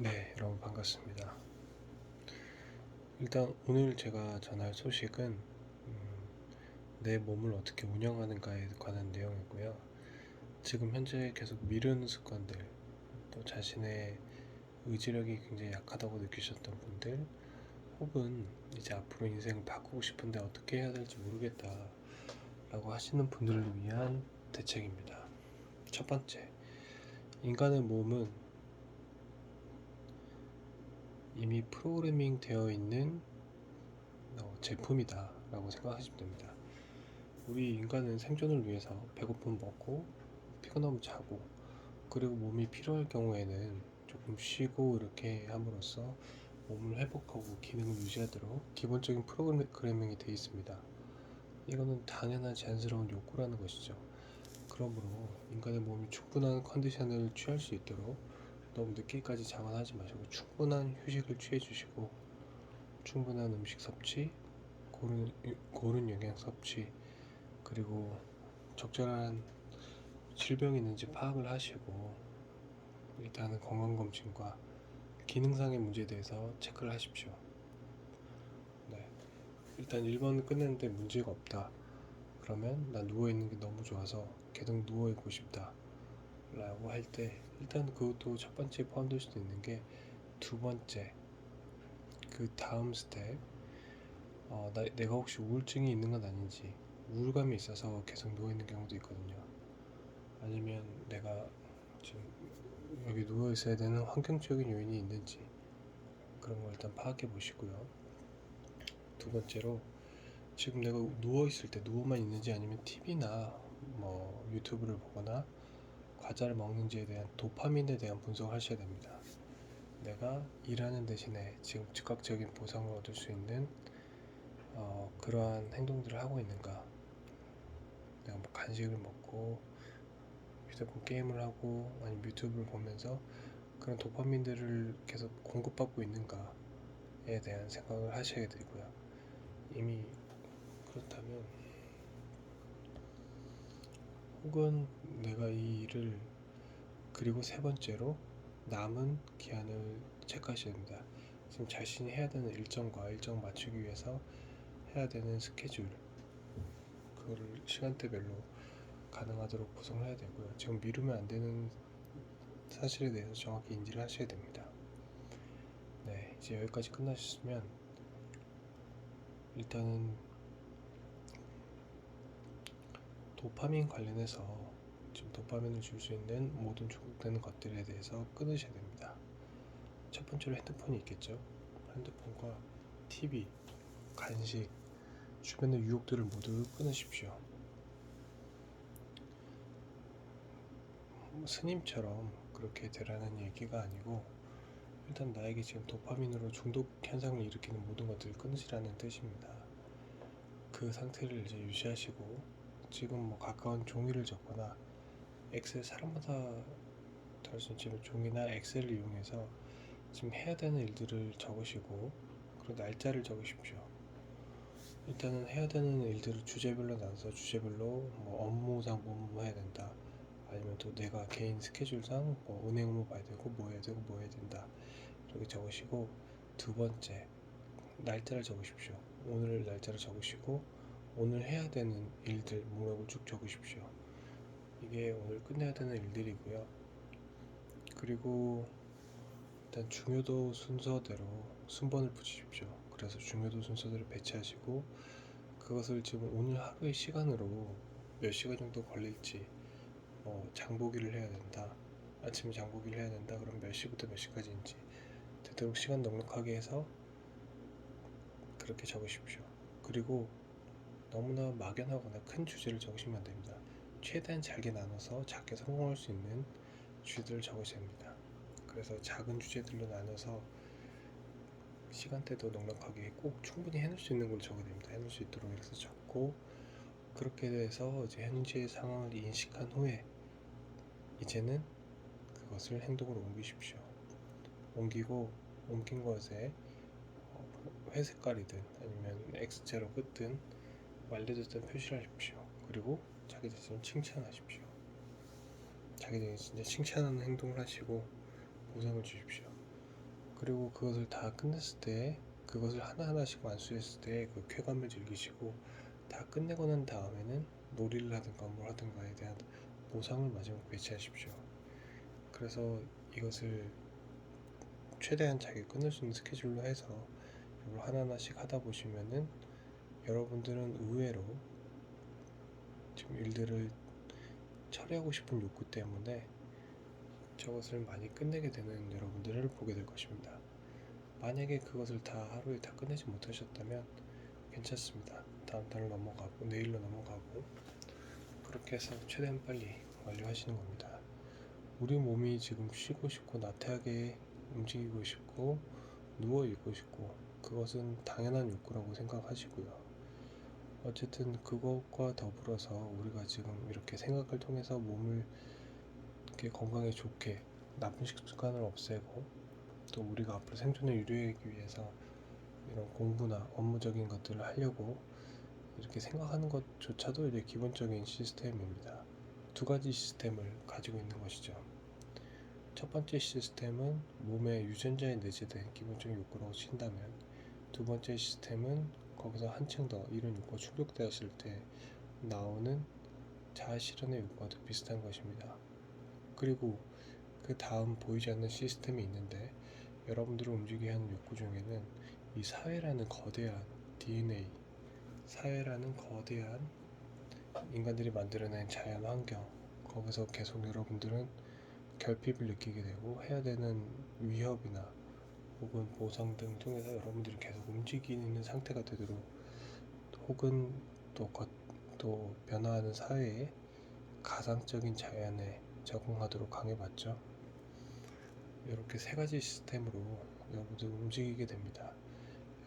네, 여러분 반갑습니다. 일단 오늘 제가 전할 소식은 내 몸을 어떻게 운영하는가에 관한 내용이고요. 지금 현재 계속 미루는 습관들, 또 자신의 의지력이 굉장히 약하다고 느끼셨던 분들, 혹은 이제 앞으로 인생을 바꾸고 싶은데 어떻게 해야 될지 모르겠다라고 하시는 분들을 위한 대책입니다. 첫 번째, 인간의 몸은 이미 프로그래밍 되어 있는 제품이다 라고 생각하시면 됩니다. 우리 인간은 생존을 위해서 배고픔 먹고 피곤하면 자고, 그리고 몸이 필요할 경우에는 조금 쉬고 이렇게 함으로써 몸을 회복하고 기능을 유지하도록 기본적인 프로그래밍이 되어 있습니다. 이거는 당연한 자연스러운 욕구라는 것이죠. 그러므로 인간의 몸이 충분한 컨디션을 취할 수 있도록 너무 늦게까지 장원하지 마시고 충분한 휴식을 취해 주시고, 충분한 음식 섭취, 고른 영양 섭취, 그리고 적절한 질병이 있는지 파악을 하시고 일단은 건강검진과 기능상의 문제에 대해서 체크를 하십시오. 네. 일단 1번 끝냈는데 문제가 없다. 그러면 나 누워있는 게 너무 좋아서 계속 누워있고 싶다 라고 할 때, 일단 그것도 첫 번째에 포함될 수도 있는 게, 두 번째, 그 다음 스텝, 내가 혹시 우울증이 있는 건 아닌지, 우울감이 있어서 계속 누워있는 경우도 있거든요. 아니면 내가 지금 여기 누워 있어야 되는 환경적인 요인이 있는지, 그런 걸 일단 파악해 보시고요. 두 번째로, 지금 내가 누워 있을 때 누워만 있는지 아니면 TV나 뭐 유튜브를 보거나 과자를 먹는지에 대한 도파민에 대한 분석을 하셔야 됩니다. 내가 일하는 대신에 지금 즉각적인 보상을 얻을 수 있는 그러한 행동들을 하고 있는가, 내가 뭐 간식을 먹고 휴대폰 게임을 하고 아니면 유튜브를 보면서 그런 도파민들을 계속 공급받고 있는가에 대한 생각을 하셔야 되고요. 이미 그렇다면, 혹은 내가 이 일을, 그리고 세 번째로 남은 기한을 체크하셔야 됩니다. 지금 자신이 해야 되는 일정과 일정 맞추기 위해서 해야 되는 스케줄, 그거를 시간대별로 가능하도록 구성을 해야 되고요. 지금 미루면 안 되는 사실에 대해서 정확히 인지를 하셔야 됩니다. 네, 이제 여기까지 끝나셨으면 일단은 도파민 관련해서 지금 도파민을 줄 수 있는 모든 중독되는 것들에 대해서 끊으셔야 됩니다. 첫 번째로 핸드폰이 있겠죠. 핸드폰과 TV, 간식, 주변의 유혹들을 모두 끊으십시오. 스님처럼 그렇게 되라는 얘기가 아니고, 일단 나에게 지금 도파민으로 중독 현상을 일으키는 모든 것들을 끊으시라는 뜻입니다. 그 상태를 이제 유지하시고, 지금 뭐 가까운 종이를 적거나 엑셀, 사람마다 다를 수 있지만 종이나 엑셀을 이용해서 지금 해야 되는 일들을 적으시고, 그리고 날짜를 적으십시오. 일단은 해야 되는 일들을 주제별로 나눠서 주제별로 뭐 업무상 뭐 해야 된다, 아니면 또 내가 개인 스케줄상 뭐 은행 업무 봐야 되고 뭐 해야 되고 뭐 해야 된다, 이렇게 적으시고, 두 번째, 날짜를 적으십시오. 오늘 날짜를 적으시고 오늘 해야 되는 일들 목록을 쭉 적으십시오. 이게 오늘 끝내야 되는 일들이고요. 그리고 일단 중요도 순서대로 순번을 붙이십시오. 그래서 중요도 순서대로 배치하시고, 그것을 지금 오늘 하루의 시간으로 몇 시간 정도 걸릴지, 장보기를 해야 된다, 아침에 장보기를 해야 된다, 그럼 몇 시부터 몇 시까지인지 되도록 시간 넉넉하게 해서 그렇게 적으십시오. 그리고 너무나 막연하거나 큰 주제를 적으시면 안 됩니다. 최대한 잘게 나눠서 작게 성공할 수 있는 주제들을 적으셔야 됩니다. 그래서 작은 주제들로 나눠서 시간대도 넉넉하게 꼭 충분히 해낼 수 있는 걸 적어야 됩니다. 해낼 수 있도록 이렇게 적고, 그렇게 돼서 이제 현재의 상황을 인식한 후에 이제는 그것을 행동으로 옮기십시오. 옮긴 것에 회색깔이든 아니면 X자로 긋든 완료됐다는 표시를 하십시오. 그리고 자기 자신을 칭찬하십시오. 자기 자신을 진짜 칭찬하는 행동을 하시고 보상을 주십시오. 그리고 그것을 다 끝냈을 때, 그것을 하나하나씩 완수했을 때 그 쾌감을 즐기시고, 다 끝내고 난 다음에는 놀이를 하든가 뭘 하든가에 대한 보상을 마지막에 배치하십시오. 그래서 이것을 최대한 자기가 끝낼 수 있는 스케줄로 해서 이걸 하나하나씩 하다 보시면은 여러분들은 의외로 지금 일들을 처리하고 싶은 욕구 때문에 저것을 많이 끝내게 되는 여러분들을 보게 될 것입니다. 만약에 그것을 다 하루에 다 끝내지 못하셨다면 괜찮습니다. 다음 달로 넘어가고 내일로 넘어가고 그렇게 해서 최대한 빨리 완료하시는 겁니다. 우리 몸이 지금 쉬고 싶고 나태하게 움직이고 싶고 누워 있고 싶고 그것은 당연한 욕구라고 생각하시고요. 어쨌든 그것과 더불어서 우리가 지금 이렇게 생각을 통해서 몸을 이렇게 건강에 좋게 나쁜 식습관을 없애고 또 우리가 앞으로 생존에 유리하기 위해서 이런 공부나 업무적인 것들을 하려고 이렇게 생각하는 것조차도 이제 기본적인 시스템입니다. 두 가지 시스템을 가지고 있는 것이죠. 첫 번째 시스템은 몸의 유전자에 내재된 기본적인 욕구라고 친다면 두 번째 시스템은 거기서 한층 더 이런 욕구가 충족되었을 때 나오는 자아실현의 욕구와도 비슷한 것입니다. 그리고 그 다음 보이지 않는 시스템이 있는데 여러분들을 움직이게 하는 욕구 중에는 이 사회라는 거대한 DNA, 사회라는 거대한 인간들이 만들어낸 자연 환경, 거기서 계속 여러분들은 결핍을 느끼게 되고 해야 되는 위협이나 혹은 보상 등 통해서 여러분들이 계속 움직이는 상태가 되도록 혹은 또 변화하는 사회에 가상적인 자연에 적응하도록 강요받죠. 이렇게 세 가지 시스템으로 여러분들 움직이게 됩니다.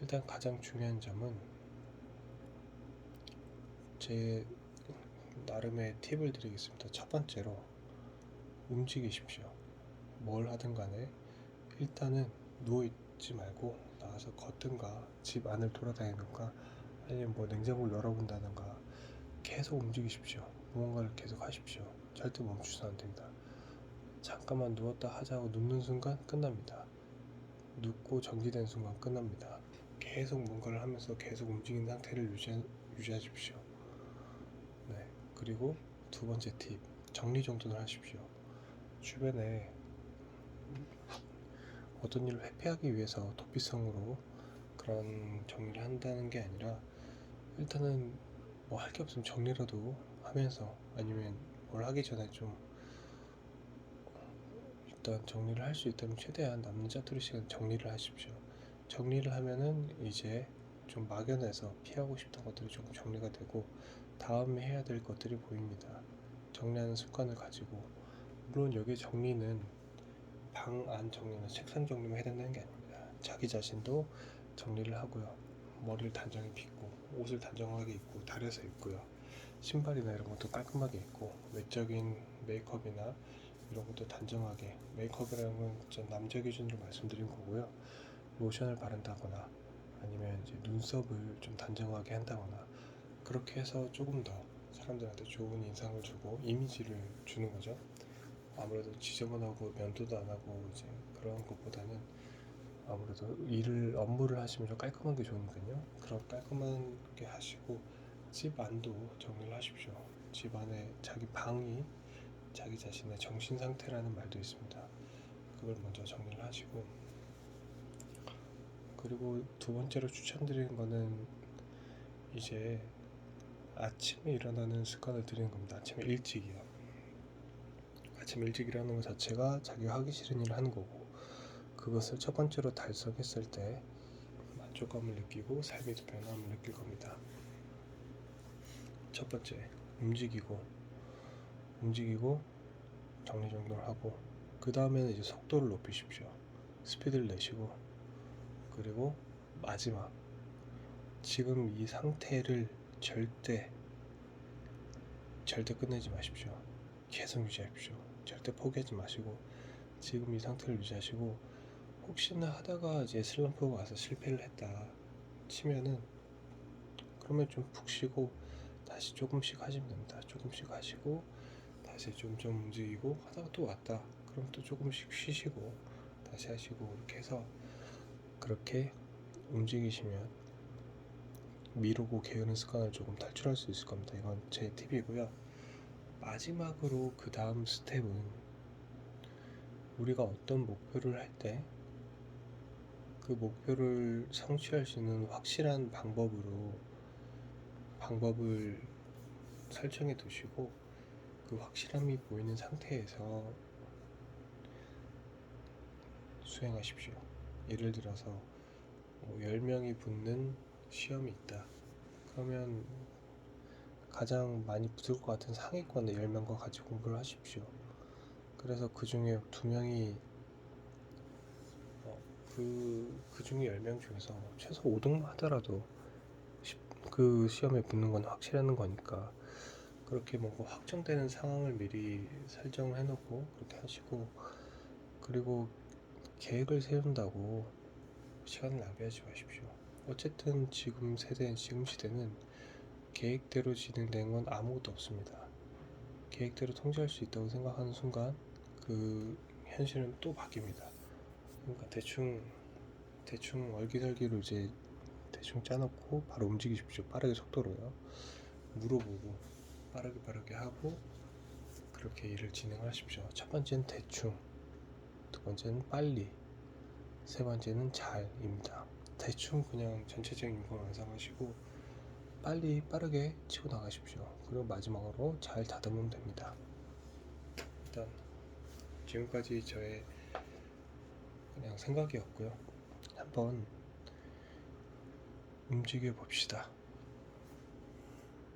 일단 가장 중요한 점은 제 나름의 팁을 드리겠습니다. 첫 번째로 움직이십시오. 뭘 하든 간에 일단은 누워있지 말고 나가서 걷든가 집 안을 돌아다니든가 아니면 뭐 냉장고를 열어본다든가 계속 움직이십시오. 무언가를 계속 하십시오. 절대 멈추셔서 안 됩니다. 잠깐만 누웠다 하자고 눕는 순간 끝납니다. 눕고 정지된 순간 끝납니다. 계속 뭔가를 하면서 계속 움직이는 상태를 유지하십시오. 네. 그리고 두 번째 팁, 정리정돈을 하십시오. 주변에 어떤 일을 회피하기 위해서 도피성으로 그런 정리를 한다는 게 아니라 일단은 뭐 할 게 없으면 정리라도 하면서 아니면 뭘 하기 전에 좀 일단 정리를 할 수 있다면 최대한 남는 짜투리 시간 정리를 하십시오. 정리를 하면은 이제 좀 막연해서 피하고 싶던 것들이 조금 정리가 되고 다음에 해야 될 것들이 보입니다. 정리하는 습관을 가지고 물론 여기 정리는 방 안 정리나 책상 정리만 해당되는 게 아닙니다. 자기 자신도 정리를 하고요. 머리를 단정히 빗고 옷을 단정하게 입고 다려서 입고요. 신발이나 이런 것도 깔끔하게 입고 외적인 메이크업이나 이런 것도 단정하게 메이크업이라는 건 전 남자 기준으로 말씀드린 거고요. 로션을 바른다거나 아니면 이제 눈썹을 좀 단정하게 한다거나 그렇게 해서 조금 더 사람들한테 좋은 인상을 주고 이미지를 주는 거죠. 아무래도 지저분하고 면도도 안 하고 이제 그런 것보다는 아무래도 업무를 하시면 좀 깔끔한 게 좋으니까요. 그런 깔끔하게 하시고 집 안도 정리를 하십시오. 집 안에 자기 방이 자기 자신의 정신 상태라는 말도 있습니다. 그걸 먼저 정리를 하시고 그리고 두 번째로 추천드리는 거는 이제 아침에 일어나는 습관을 드리는 겁니다. 아침에 일찍이요. 아침 일찍 일어나는 것 자체가 자기가 하기 싫은 일을 하는 거고 그것을 첫 번째로 달성했을 때 만족감을 느끼고 삶의 변함을 느낄 겁니다. 첫 번째, 움직이고 정리정돈을 하고 그 다음에는 이제 속도를 높이십시오. 스피드를 내시고 그리고 마지막 지금 이 상태를 절대 끝내지 마십시오. 계속 유지하십시오. 절대 포기하지 마시고 지금 이 상태를 유지하시고 혹시나 하다가 이제 슬럼프가 와서 실패를 했다 치면은 그러면 좀 푹 쉬고 다시 조금씩 하시면 됩니다. 조금씩 하시고 다시 좀 움직이고 하다가 또 왔다 그럼 또 조금씩 쉬시고 다시 하시고 이렇게 해서 그렇게 움직이시면 미루고 게으른 습관을 조금 탈출할 수 있을 겁니다. 이건 제 팁이고요. 마지막으로 그 다음 스텝은 우리가 어떤 목표를 할 때 그 목표를 성취할 수 있는 확실한 방법을 설정해 두시고 그 확실함이 보이는 상태에서 수행하십시오. 예를 들어서 10명이 붙는 시험이 있다. 그러면 가장 많이 붙을 것 같은 상위권의 10명과 같이 공부를 하십시오. 그래서 그 중에 2명이 그 중에 10명 중에서 최소 5등만 하더라도 그 시험에 붙는 건 확실하는 거니까 그렇게 뭔가 확정되는 상황을 미리 설정을 해놓고 그렇게 하시고, 그리고 계획을 세운다고 시간을 낭비하지 마십시오. 어쨌든 지금 시대는 계획대로 진행된 건 아무것도 없습니다. 계획대로 통제할 수 있다고 생각하는 순간 그 현실은 또 바뀝니다. 그러니까 대충 얼기설기로 이제 대충 짜놓고 바로 움직이십시오. 빠르게 속도로요. 물어보고 빠르게 하고 그렇게 일을 진행하십시오. 첫 번째는 대충, 두 번째는 빨리, 세 번째는 잘입니다. 대충 그냥 전체적인 인포 완성하시고 빠르게 치고 나가십시오. 그리고 마지막으로 잘 다듬으면 됩니다. 일단 지금까지 저의 그냥 생각이었고요. 한번 움직여 봅시다.